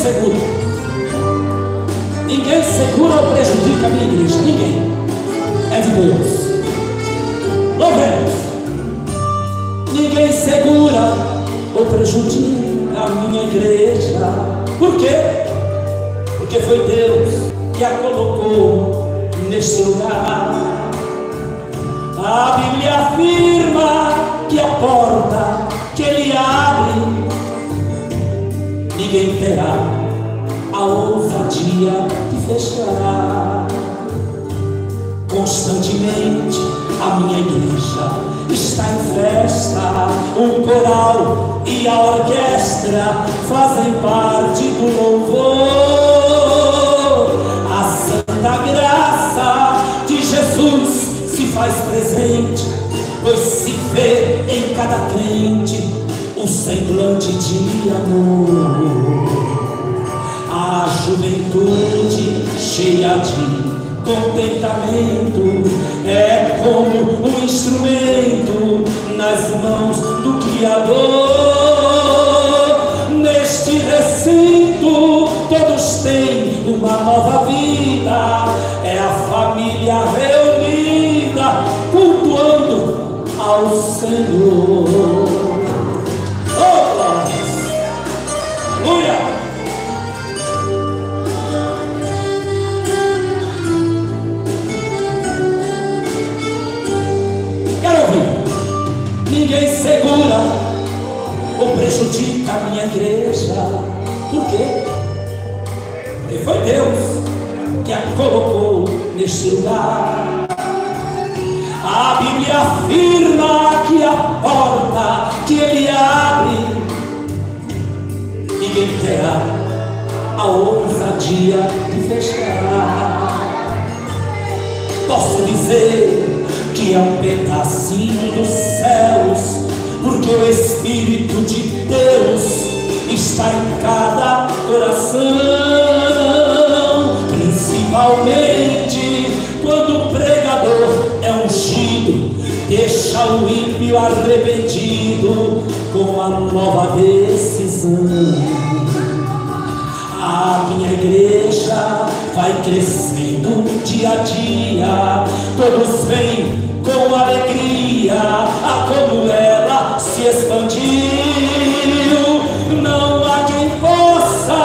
segura. Ninguém segura ou prejudica a minha igreja. Ninguém. É de Deus. Louvemos. Ninguém segura ou prejudica a minha igreja. Por quê? Porque foi Deus que a colocou neste lugar. A Bíblia afirma que a porta que Ele abre, ninguém terá a ousadia de fechar. Constantemente a minha igreja está em festa. O coral e a orquestra fazem parte do louvor. A santa graça de Jesus se faz presente, pois se vê em cada crente um semblante de amor. A juventude cheia de contentamento é como um instrumento nas mãos do Criador. Neste recinto todos têm uma nova vida. É a família reunida cultuando ao Senhor. Oh, aleluia! Ninguém segura ou prejudica a minha igreja. Por quê? Porque foi Deus que a colocou neste lugar. A Bíblia afirma que a porta que Ele abre, ninguém terá a ousadia de fechar. Posso dizer que é um pedacinho dos céus, porque o Espírito de Deus está em cada coração, principalmente quando o pregador é ungido, deixa o ímpio arrependido com a nova decisão. A minha igreja vai crescendo dia a dia, todos vêm com alegria a como ela se expandiu. Não há quem possa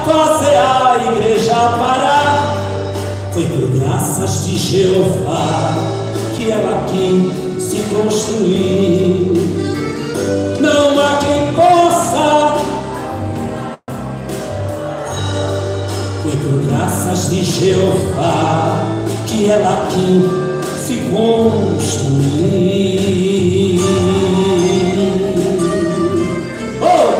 fazer a igreja parar. Foi por graças de Jeová que ela aqui se construiu. Não há quem possa. Foi por graças de Jeová que ela aqui se construiu. Oh!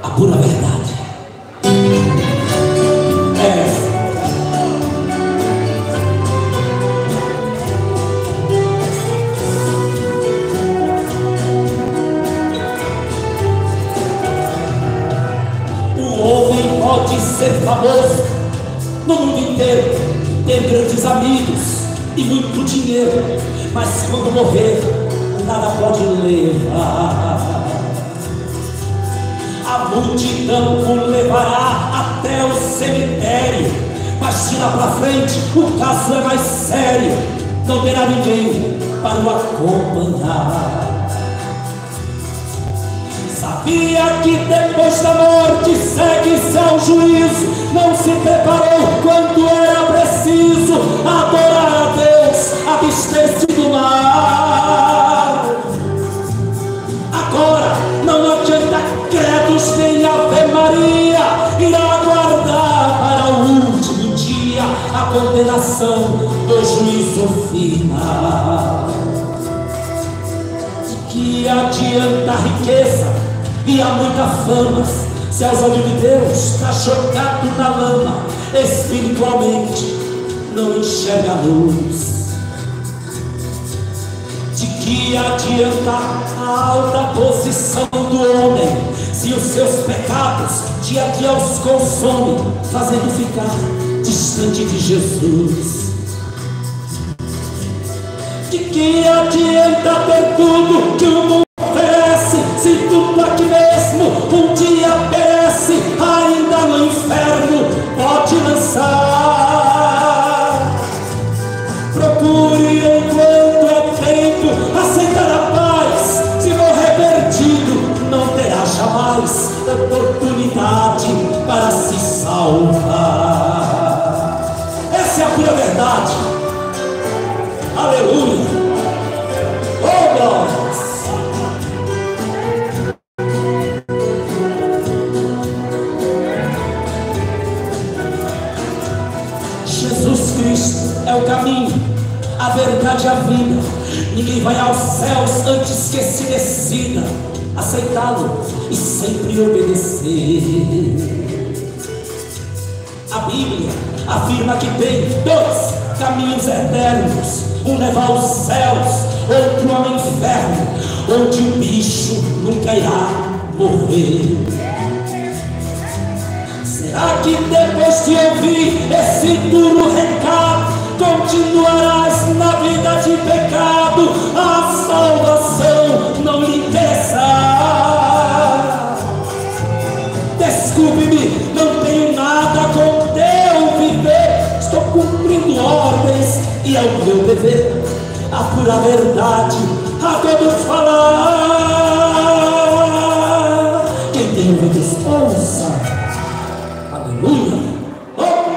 A pura verdade é essa. Pode ser famoso no mundo inteiro, ter grandes amigos e muito dinheiro, mas quando morrer, nada pode levar. A multidão o levará até o cemitério, mas de lá pra frente o caso é mais sério. Não terá ninguém para o acompanhar. Sabia que depois da morte segue-se ao juízo. Não se preparou quando era preciso adorar a Deus, abster-se do mal. Agora não adianta credos nem Ave Maria, irá aguardar para o último dia a condenação do juízo final. De que adianta a riqueza e há muita fama, se aos olhos de Deus está jogado na lama, espiritualmente não enxerga a luz. De que adianta a alta posição do homem, se os seus pecados dia a dia os consomem, fazendo ficar distante de Jesus. De que adianta ter tudo que o mundo oferece, se tudo aqui mesmo um dia perece, ainda no inferno pode lançar. Procure enquanto é tempo aceitar a paz, se morrer perdido não terá jamais oportunidade para se salvar. Essa é a pura verdade. Aleluia. Oh glórias. Jesus Cristo é o caminho, a verdade e a vida. Ninguém vai aos céus antes que se decida aceitá-lo e sempre obedecer. A Bíblia afirma que tem dois caminhos eternos: um leva aos céus, outro ao inferno, onde o bicho nunca irá morrer. Será que depois de ouvir esse duro recado, continuarás na vida de pecado? A salvação não lhe interessa. Desculpe-me, não tenho nada com teu viver, estou cumprindo ordens e é o meu dever a pura verdade a todos falar.